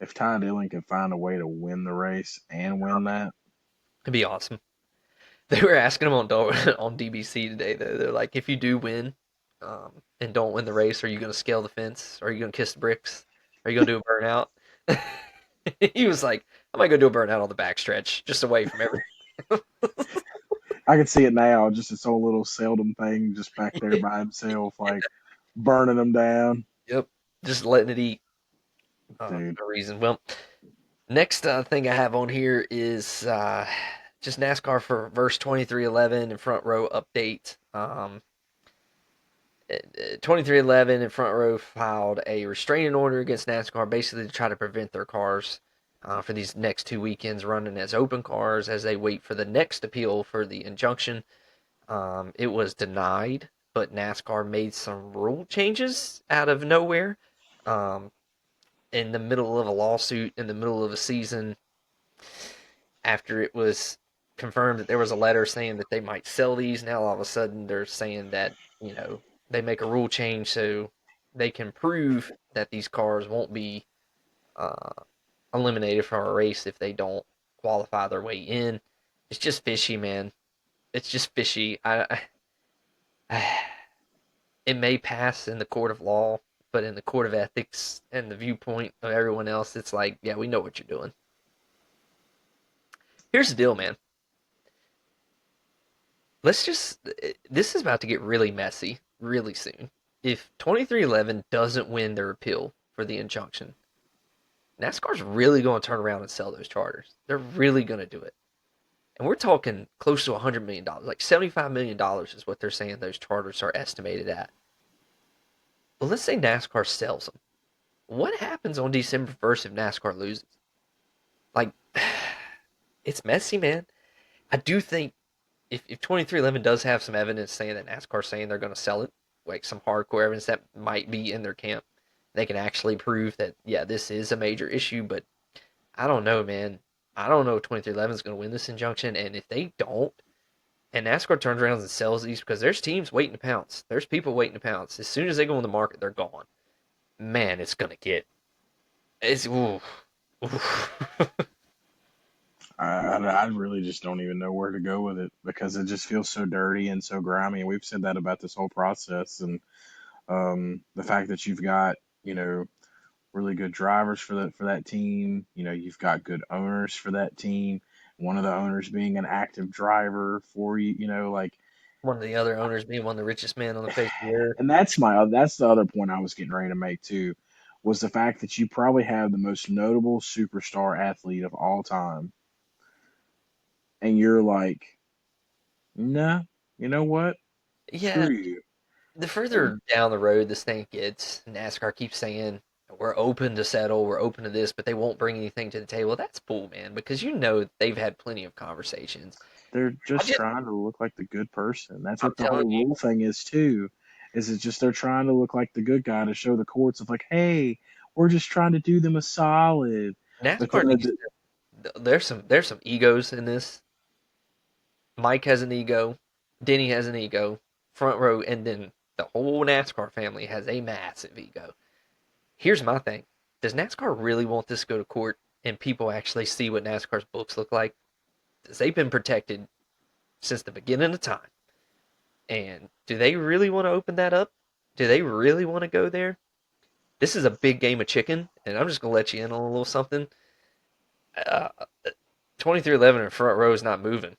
if Ty Dillon could find a way to win the race and win that? It'd be awesome. They were asking him on on DBC today. They're like, if you do win, and don't win the race, are you going to scale the fence? Are you going to kiss the bricks? Are you going to do a burnout? He was like, I might go do a burnout on the backstretch, just away from everything. I can see it now, just this whole little seldom thing, just back there by himself, like burning them down, Yep, just letting it eat dude. for no reason. Well, next thing I have on here is just NASCAR for verse 2311 and front row update. 2311 and front row filed a restraining order against NASCAR basically to try to prevent their cars for these next 2 weekends running as open cars as they wait for the next appeal for the injunction. It was denied, but NASCAR made some rule changes out of nowhere um, in the middle of a lawsuit, in the middle of a season, after it was confirmed that there was a letter saying that they might sell these. Now all of a sudden they're saying that they make a rule change so they can prove that these cars won't be uh, eliminated from a race if they don't qualify their way in. It's just fishy, man. It's just fishy. I it may pass in the court of law, but in the court of ethics and the viewpoint of everyone else, it's like, yeah, we know what you're doing. Here's the deal, man. Let's just this is about to get really messy really soon. If 2311 doesn't win their appeal for the injunction, NASCAR's really going to turn around and sell those charters. They're really going to do it. And we're talking close to $100 million. Like $75 million is what they're saying those charters are estimated at. But let's say NASCAR sells them. What happens on December 1st if NASCAR loses? Like, it's messy, man. I do think if 2311 does have some evidence saying that NASCAR saying they're going to sell it, like some hardcore evidence that might be in their camp, they can actually prove that, yeah, this is a major issue. But I don't know, man. I don't know if 2311 is going to win this injunction. And if they don't, and NASCAR turns around and sells these, because there's teams waiting to pounce. There's people waiting to pounce. As soon as they go on the market, they're gone. Man, it's going to get. It's. Ooh. I really just don't even know where to go with it because it just feels so dirty and so grimy. And we've said that about this whole process, and the fact that you've got really good drivers for that team. You've got good owners for that team. One of the owners being an active driver for you. Like, One of the other owners being one of the richest men on the face of the earth. and that's the other point I was getting ready to make too, was the fact that you probably have the most notable superstar athlete of all time, and you're like, nah, you know what? Yeah, Screw you. the further down the road this thing gets, NASCAR keeps saying we're open to settle, we're open to this, but they won't bring anything to the table. That's bull, man, because they've had plenty of conversations. They're I just just, trying to look like the good person. That's I'm what the telling whole you, rule thing is too. Is it's just they're trying to look like the good guy to show the courts of like, hey, we're just trying to do them a solid. But NASCAR then needs to. There's some egos in this. Mike has an ego, Denny has an ego, front row, and then the whole NASCAR family has a massive ego. Here's my thing: does NASCAR really want this to go to court and people actually see what NASCAR's books look like? They've been protected since the beginning of time. And do they really want to open that up? Do they really want to go there? This is a big game of chicken, and I'm just gonna let you in on a little something. Uh, 2311 in front row is not moving.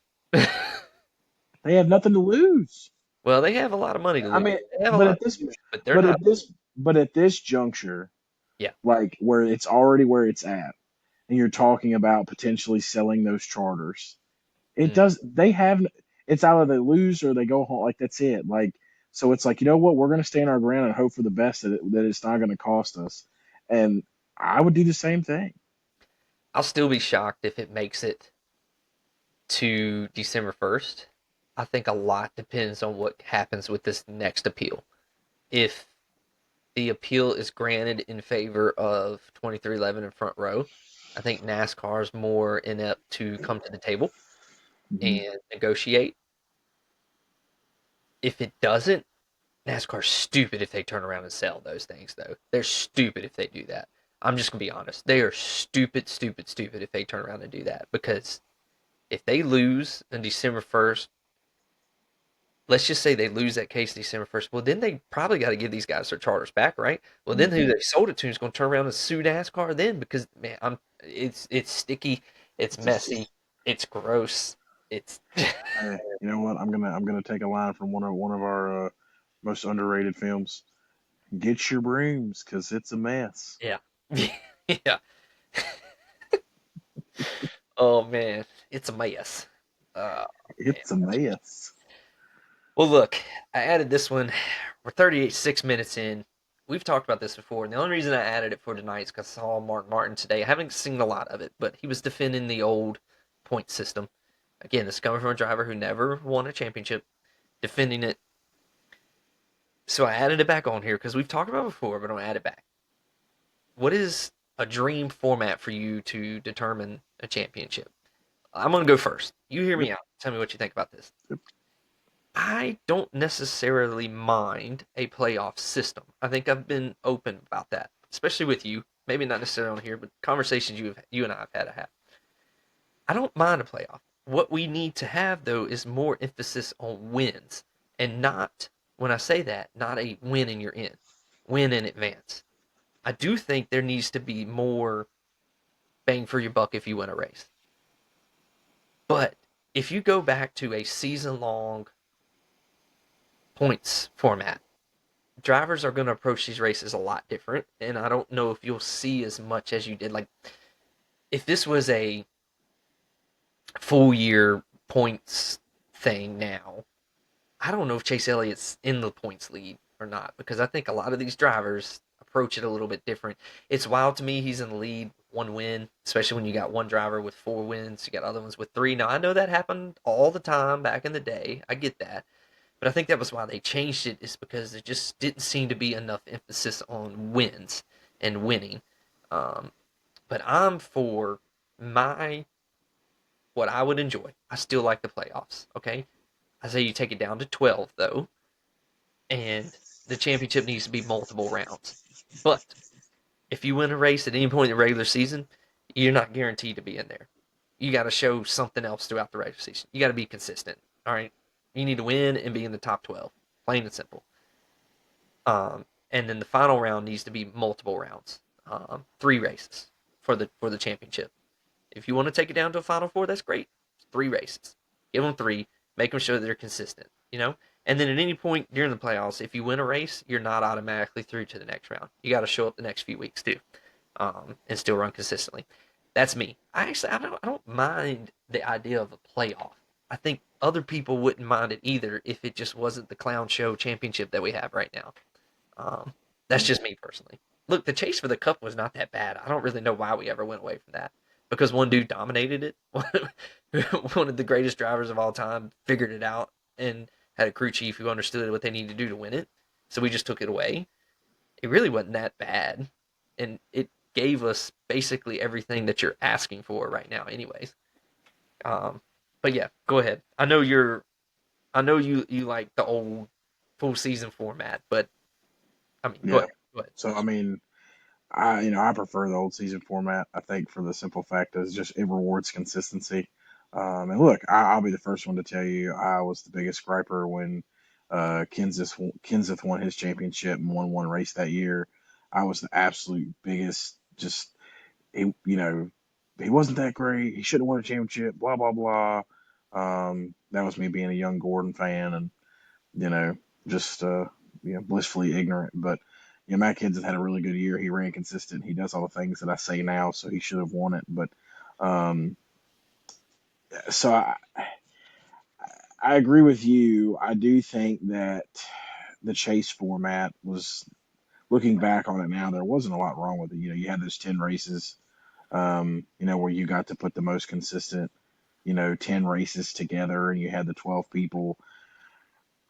They have nothing to lose. Well, they have a lot of money to I lose. mean, They have a but lot at to this, lose, but they're but not. at this, but at this juncture, Yeah. like where it's already where it's at, and you're talking about potentially selling those charters. It Mm. does. They have. It's either they lose or they go home. Like that's it. Like so, it's like you know what? We're going to stand our ground and hope for the best that it's not going to cost us. And I would do the same thing. I'll still be shocked if it makes it to December 1st. I think a lot depends on what happens with this next appeal. If the appeal is granted in favor of 2311 in front row, I think NASCAR is more inept to come to the table Hmm. and negotiate. If it doesn't, NASCAR's stupid if they turn around and sell those things, though. They're stupid if they do that. I'm just gonna be honest. They are stupid, stupid, stupid if they turn around and do that because if they lose on December 1st, let's just say they lose that case December 1st. Well, then they probably got to give these guys their charters back, right? Well, then who Hmm. they sold it to is going to turn around and sue NASCAR then because man, it's sticky, it's messy, it's gross, it's Hey, you know what? I'm gonna take a line from one of our most underrated films. Get your brooms, cause it's a mess. yeah, yeah. Oh man, it's a mess. Oh man. It's a mess. Well, look, I added this one. We're 6 minutes in. We've talked about this before, and the only reason I added it for tonight is because I saw Mark Martin today. I haven't seen a lot of it, but he was defending the old point system. Again, this is coming from a driver who never won a championship, defending it. So I added it back on here because we've talked about it before, but I'm gonna add it back. What is a dream format for you to determine a championship? I'm gonna go first. You hear Yep. me out. Tell me what you think about this. Yep. I don't necessarily mind a playoff system. I think I've been open about that, especially with you. Maybe not necessarily on here, but conversations you and I have had. I don't mind a playoff. What we need to have though is more emphasis on wins, and not when I say that, not a win and you're in, win in advance. I do think there needs to be more bang for your buck if you win a race. But if you go back to a season long points format, drivers are going to approach these races a lot different, and I don't know if you'll see as much as you did. Like if this was a full year points thing now, I don't know if Chase Elliott's in the points lead or not because I think a lot of these drivers approach it a little bit different. It's wild to me he's in the lead, one win, especially when you got one driver with 4 wins, you got other ones with three. Now I know that happened all the time back in the day. I get that. But I think that was why they changed it, is because there just didn't seem to be enough emphasis on wins and winning. Um, but I'm for my what I would enjoy. I still like the playoffs. Okay, I say you take it down to 12 though, and the championship needs to be multiple rounds. But if you win a race at any point in the regular season, you're not guaranteed to be in there. You got to show something else throughout the regular season. You got to be consistent. All right, you need to win and be in the top 12. Plain and simple. And then the final round needs to be multiple rounds, 3 races for the championship. If you want to take it down to a final four, that's great. 3 races, give them three, make them show that they're consistent. And then at any point during the playoffs, if you win a race, you're not automatically through to the next round. You got to show up the next few weeks too, and still run consistently. That's me. I don't mind the idea of a playoff. I think other people wouldn't mind it either if it just wasn't the clown show championship that we have right now. Um, that's just me personally. Look, the chase for the cup was not that bad. I don't really know why we ever went away from that because one dude dominated it. One of the greatest drivers of all time figured it out and had a crew chief who understood what they needed to do to win it. So we just took it away. It really wasn't that bad, and it gave us basically everything that you're asking for right now, anyways. Um, but yeah, go ahead. I know you like the old full season format, but I mean, go Yeah. ahead. Go ahead. So I mean, I prefer the old season format. I think for the simple fact is just it rewards consistency. And look, I'll be the first one to tell you I was the biggest griper when Kenseth won his championship and won one race that year. I was the absolute biggest. Just he wasn't that great. He should have won a championship. Blah blah blah. That was me being a young Gordon fan, and you know, just blissfully ignorant. But Matt Kenseth had a really good year. He ran consistent. He does all the things that I say now, so he should have won it. But um, so I agree with you. I do think that the chase format was, looking back on it now, there wasn't a lot wrong with it. You had those 10 races, where you got to put the most consistent, 10 races together, and you had the 12 people.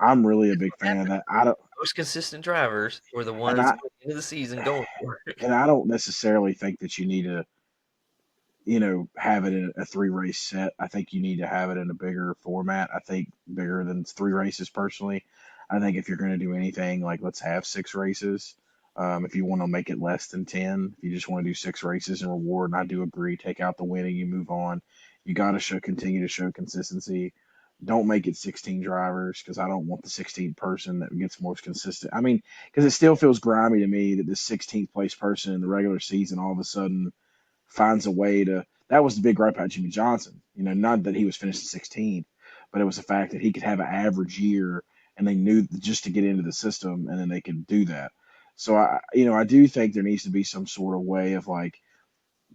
I'm really a big What fan of happened? that. I don't, Most consistent drivers were the and ones I, at the end of the season going for it. and I don't necessarily think that you need to, have it in a three race set. I think you need to have it in a bigger format. I think bigger than three races personally. I think if you're going to do anything, like let's have six races. If you want to make it less than 10, if you just want to do six races and reward, and I do agree, take out the winning, you move on. You got to continue to show consistency. Don't make it 16 drivers because I don't want the 16th person that gets most consistent. I mean, because it still feels grimy to me that the 16th place person in the regular season all of a sudden finds a way to. That was the big gripe about Jimmy Johnson. Not that he was finishing 16th, but it was the fact that he could have an average year, and they knew just to get into the system, and then they could do that. So I do think there needs to be some sort of way of like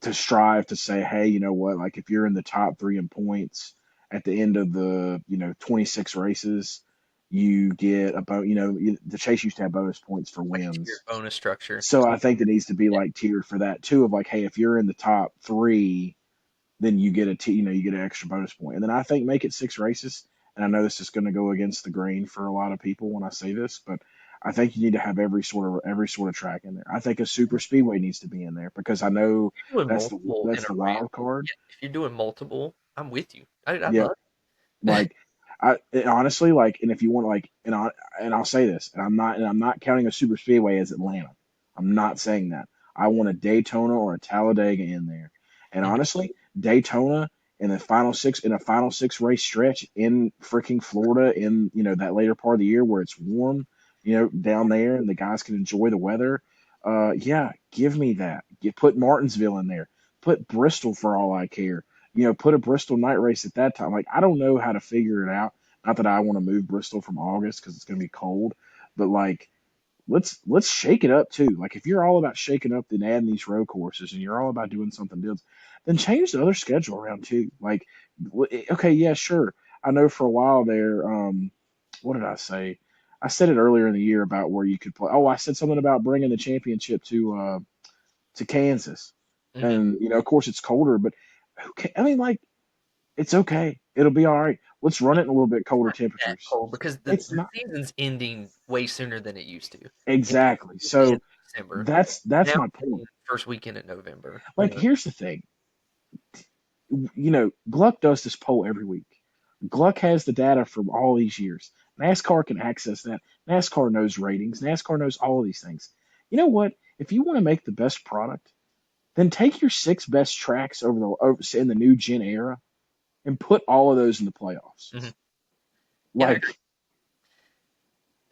to strive to say, hey, you know what, like if you're in the top three in points at the end of the 26 races, you get about the chase used to have bonus points for Like a tiered wins. bonus structure. So I think there needs to be like tiered for that too. Of like, hey, if you're in the top three, then you get you get an extra bonus point. And then I think make it six races. And I know this is going to go against the grain for a lot of people when I say this, but I think you need to have every sort of track in there. I think a super speedway needs to be in there because I know You're doing that's the multiple in that's a the round. wild card. Yeah, if you're doing multiple, I'm with you. I'd Yeah, love it. like honestly, like, and if you want, like, and I'll say this, and I'm not counting a super speedway as Atlanta. I'm not saying that. I want a Daytona or a Talladega in there. And Mhm. honestly, Daytona in a final six race stretch in freaking Florida in that later part of the year where it's warm, down there, and the guys can enjoy the weather. Yeah, give me that. Put Martinsville in there. Put Bristol for all I care. Put a Bristol night race at that time. Like, I don't know how to figure it out. Not that I want to move Bristol from August because it's going to be cold, but like, let's shake it up too. Like, if you're all about shaking up and adding these road courses, and you're all about doing something else, then change the other schedule around too. Like, okay, yeah, sure. I know for a while there, what did I say? I said it earlier in the year about where you could play. Oh, I said something about bringing the championship to Kansas, Mhm. and of course it's colder, but okay. I mean, like, it's okay. It'll be all right. Let's run it in a little bit colder Not that temperatures. cold because It's the not season's ending way sooner than it used to. It exactly. used to end So in December. that's Now my it's point. in first weekend in November. Like, here's the thing. Gluck does this poll every week. Gluck has the data from all these years. NASCAR can access that. NASCAR knows ratings. NASCAR knows all of these things. You know what? If you want to make the best product, then take your six best tracks in the new gen era and put all of those in the playoffs. Mhm. Yeah, I Like, agree.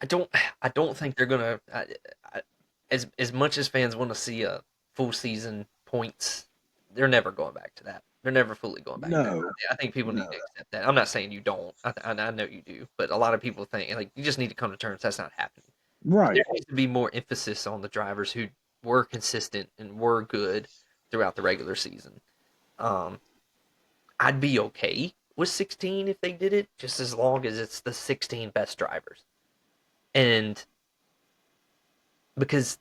I don't I don't think they're gonna I, as much as fans want to see a full season points, they're never going back to that. They're never fully going back there. no, I think people need no, to accept that. I'm not saying you don't. I know you do, but a lot of people think like you just need to come to terms that's not happening. There right. needs to be more emphasis on the drivers who were consistent and were good throughout the regular season. Um, I'd be okay with 16 if they did it, just as long as it's the 16 best drivers. And because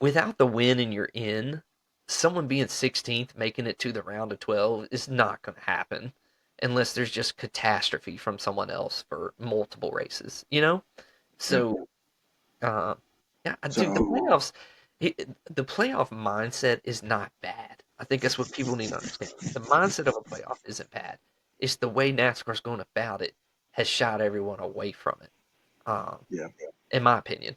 without the win and you're in, someone being 16th making it to the round of 12 is not going to happen unless there's just catastrophe from someone else for multiple races. Yeah. So, uh, yeah, dude, the So playoffs, the playoff mindset is not bad. I think that's what people need to understand. The mindset of a playoff isn't bad. It's the way NASCAR's going about it has shot everyone away from it. Um, yeah. in my opinion.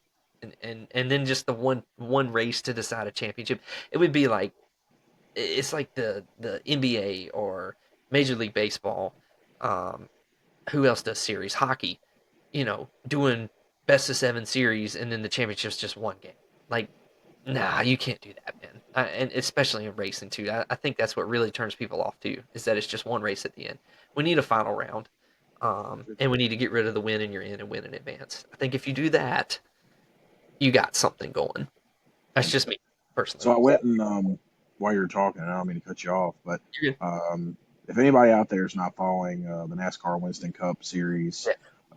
And then just the one race to decide a championship. It would be like It's like the NBA or Major League Baseball. Um, who else does series? Hockey. Doing best of seven series and then the championship's just one game. Like, nah, you can't do that, man. And especially in racing too. I think that's what really turns people off too, is that it's just one race at the end. We need a final round, and we need to get rid of the win and you're in and win in advance. I think if you do that, you got something going. That's just me personally. So I went and while you were talking, and I don't mean to cut you off, but You're good. if anybody out there is not following the NASCAR Winston Cup Series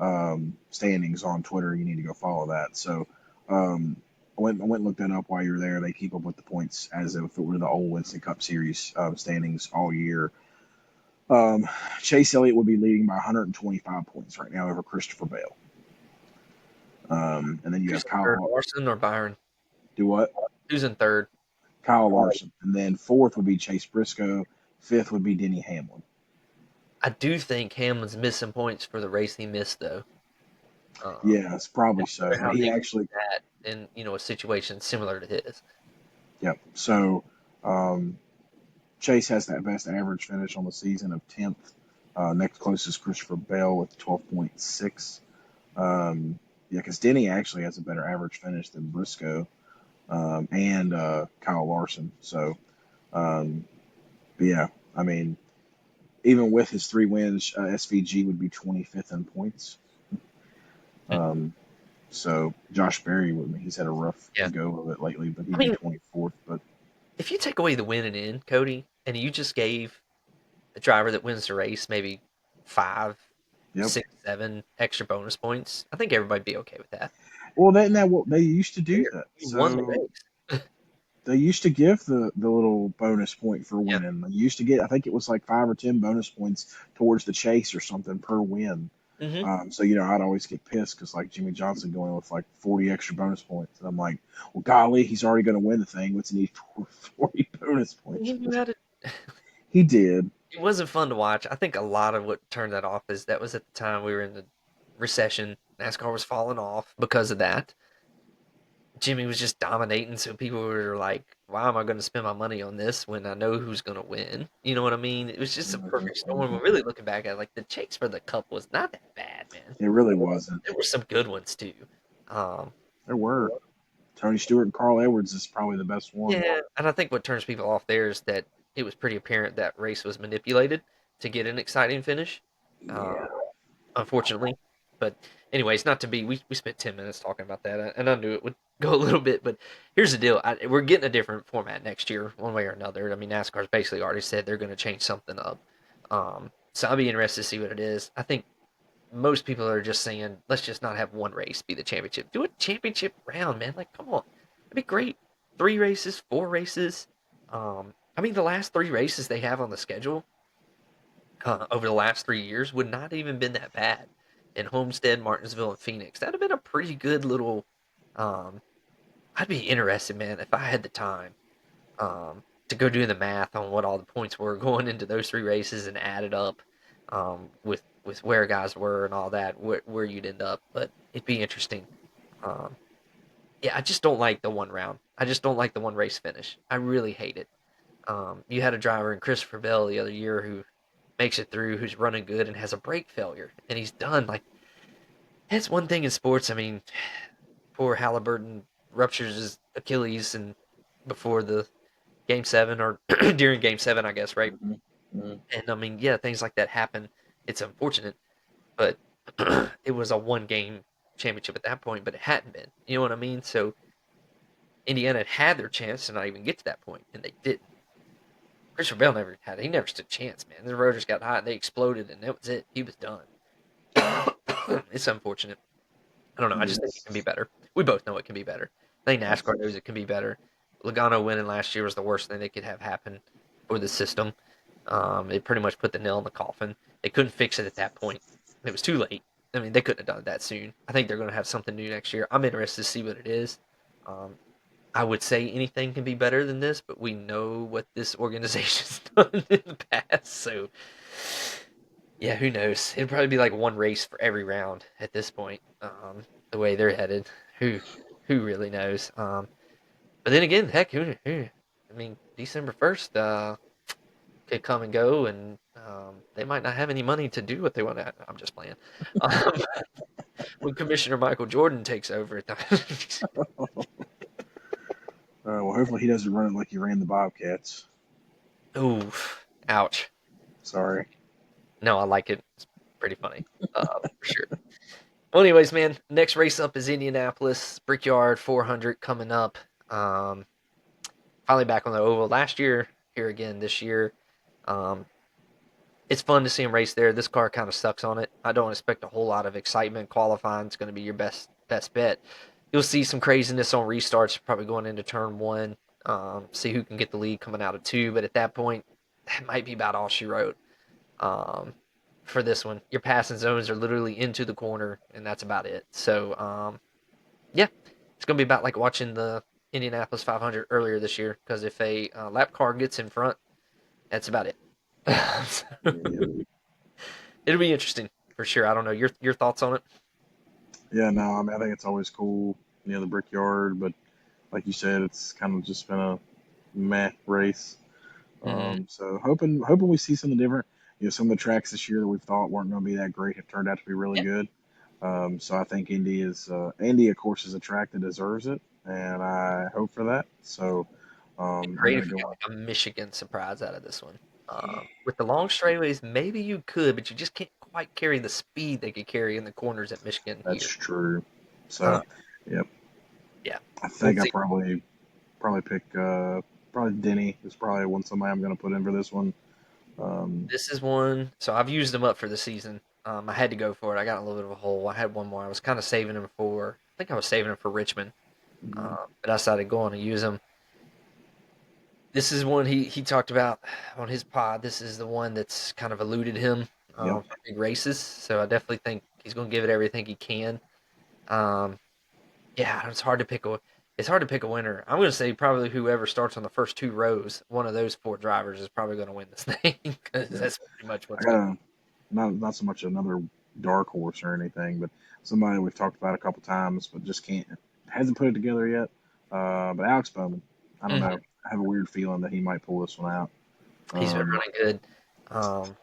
Yeah, standings on Twitter, you need to go follow that. So um, I went and looked that up while you were there. They keep up with the points as if it were the old Winston Cup Series standings all year. Um, Chase Elliott would be leading by 125 points right now over Christopher Bale. And then you who's have in third, Kyle. Larson or Byron? Do what? Who's in third? Kyle Larson. And then fourth would be Chase Briscoe. Fifth would be Denny Hamlin. I do think Hamlin's missing points for the race he missed though. Yeah, it's probably I so. wonder And how he he would do actually, that in a situation similar to his. yep. So um, Chase has that best average finish on the season of 10th. Next closest Christopher Bell with 12.6. Yeah, because Denny actually has a better average finish than Briscoe and Kyle Larson. So, um, but yeah, I mean, even with his 3 wins, SVG would be 25th in points. Um, so Josh Berry, he's had a rough Yeah, go of it lately, but I he'd be mean, 24th. But if you take away the win and in, Cody, and you just gave the driver that wins the race maybe five, yep. 6, 7 extra bonus points, I think everybody'd be okay with that. Well, that what they used to do Fair. that. You won the So race. they used to give the little bonus point for Yeah. winning. They used to get, I think it was like 5 or 10 bonus points towards the chase or something per win. Hmm. So I'd always get pissed because like Jimmy Johnson going with like 40 extra bonus points, and I'm like, well, golly, he's already going to win the thing. What's he need 40 bonus points He for? knew how to. He did. It wasn't fun to watch. I think a lot of what turned that off is that was at the time we were in the recession. NASCAR was falling off because of that. Jimmy was just dominating, so people were like, "Why am I going to spend my money on this when I know who's going to win?" You know what I mean? It was just a Mhm, perfect storm. mhm. When really looking back at it, like the chase for the cup was not that bad, man. It really wasn't. There were some good ones too. Um, There were Tony Stewart and Carl Edwards is probably the best one. yeah, and I think what turns people off there is that it was pretty apparent that race was manipulated to get an exciting finish. Yeah. Uh, unfortunately. But anyways, not to be. We spent 10 minutes talking about that, and I knew it would go a little bit. But here's the deal: we're getting a different format next year, one way or another. I mean, NASCAR's basically already said they're going to change something up. So I'll be interested to see what it is. I think most people are just saying, let's just not have one race be the championship. Do a championship round, man. Like, come on, that'd be great. 3 races, 4 races. I mean, the last 3 races they have on the schedule over the last 3 years would not even been that bad. In Homestead, Martinsville, and Phoenix, that'd have been a pretty good little. Um, I'd be interested, man, if I had the time to go doing the math on what all the points were going into those 3 races and add it up with where guys were and all that, where you'd end up. But it'd be interesting. Um, yeah, I just don't like the one round. I just don't like the one race finish. I really hate it. You had a driver in Christopher Bell the other year who makes it through, who's running good and has a brake failure, and he's done. Like that's one thing in sports. I mean, poor Halliburton ruptures his Achilles and before the game 7 or during game 7, I guess, right? Hmm. Hmm. And I mean, yeah, things like that happen. It's unfortunate, but it was a one game championship at that point, but it hadn't been. You know what I mean? So Indiana had their chance to not even get to that point, and they didn't. Christopher Bell never had it. He never stood a chance, man. The rotors got hot, they exploded, and that was it. He was done. It's unfortunate. I don't know. I just think it can be Yes. better. We both know it can be better. I think NASCAR Absolutely. knows it can be better. Logano winning last year was the worst thing that could have happened for the system. It pretty much put the nail in the coffin. They couldn't fix it at that point. It was too late. I mean, they couldn't have done it that soon. I think they're going to have something new next year. I'm interested to see what it is. Um, I would say anything can be better than this, but we know what this organization's done in the past. So, yeah, who knows? It'd probably be like one race for every round at this point. The way they're headed, who who really knows? But then again, heck, who I mean, December 1st could come and go, and they might not have any money to do what they want to. I'm just playing. Um, when Commissioner Michael Jordan takes over, Well, hopefully he doesn't run it like he ran the Bobcats. ooh, ouch. Sorry. No, I like it. It's pretty funny, for sure. Well, anyways, man, next race up is Indianapolis Brickyard 400 coming up. Um, Finally back on the oval. Last year, here again this year. Um, it's fun to see him race there. This car kind of sucks on it. I don't expect a whole lot of excitement. Qualifying is going to be your best bet. You'll see some craziness on restarts, probably going into turn one. See who can get the lead coming out of two. But at that point, that might be about all she wrote. Um, for this one, your passing zones are literally into the corner, and that's about it. So, yeah, it's going to be about like watching the Indianapolis 500 earlier this year. Because if a lap car gets in front, that's about it. Yeah. It'll be interesting for sure. I don't know your thoughts on it. Yeah, no, I mean, I think it's always cool, the Brickyard, but like you said, it's kind of just been a meh race. Hmm. So hoping we see something different. Some of the tracks this year that we thought weren't going to be that great have turned out to be really Yeah, good. So I think Indy, of course, is a track that deserves it, and I hope for that. So it'd be I'm great going if to we got go. like a Michigan surprise out of this one. With the long straightaways, maybe you could, but you just can't quite carry the speed they could carry in the corners at Michigan That's here. true. Uh, So, yep, yeah, I we'll think I see. probably pick probably Denny is probably one somebody I'm going to put in for this one. Um, This is one. So I've used them up for the season. I had to go for it. I got in a little bit of a hole. I had one more. I was kind of saving them for. I think I was saving them for Richmond, but I decided to go on and use them. This is one he talked about on his pod. This is the one that's kind of eluded him yep, for big races. So I definitely think he's going to give it everything he can. Um, yeah, it's hard to pick a winner. I'm going to say probably whoever starts on the first two rows, one of those four drivers is probably going to win this thing because yeah. that's pretty much I what's got going. a not so much another dark horse or anything, but somebody we've talked about a couple times, but just can't hasn't put it together yet. But Alex Bowman, I don't Mhm. know. I have a weird feeling that he might pull this one out. He's been Um, running good. Um,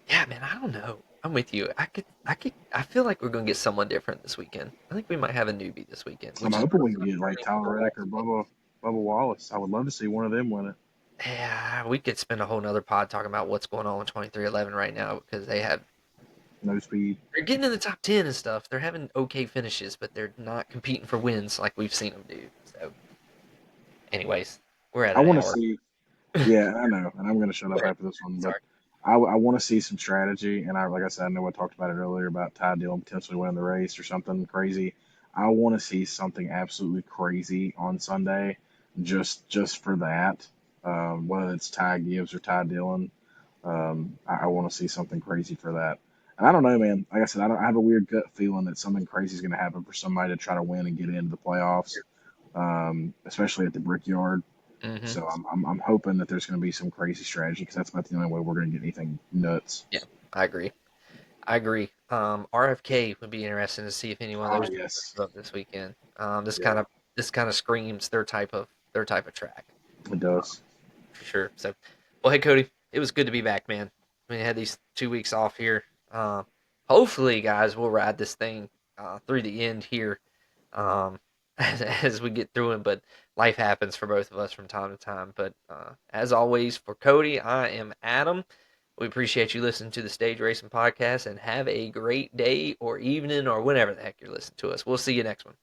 yeah, man, I don't know. I'm with you. I feel like we're going to get someone different this weekend. I think we might have a newbie this weekend, I'm which is hoping really we can get like frustrating for Tyler the whole Reddick or season. Bubba Wallace. I would love to see one of them win it. Yeah, we could spend a whole nother pod talking about what's going on with 2311 right now because No speed. they're getting in the top 10 and stuff. They're having okay finishes, but they're not competing for wins like we've seen them do. So, anyways, we're at I an want to hour. see. Yeah, I know, and I'm going to shut Go up ahead. after this one, but Sorry. I want to see some strategy. And like I said, I know I talked about it earlier about Ty Dillon potentially winning the race or something crazy. I want to see something absolutely crazy on Sunday, just for that. Whether it's Ty Gibbs or Ty Dillon, I want to see something crazy for that. And I don't know, man. Like I said, I have a weird gut feeling that something crazy is going to happen for somebody to try to win and get into the playoffs, especially at the Brickyard. Hmm. So I'm hoping that there's going to be some crazy strategy because that's about the only way we're going to get anything nuts. Yeah, I agree. I agree. RFK would be interesting to see if any one of Oh those yes, up this weekend. yeah, This kind of screams their type of track. it does. For sure. So, well, hey Cody, it was good to be back, man. We had these 2 weeks off here. Uh, Hopefully, guys, we'll ride this thing through the end here as we get through it. But life happens for both of us from time to time. But as always, for Cody, I am Adam. We appreciate you listening to the Stage Racing Podcast and have a great day or evening or whenever the heck you're listening to us. We'll see you next one.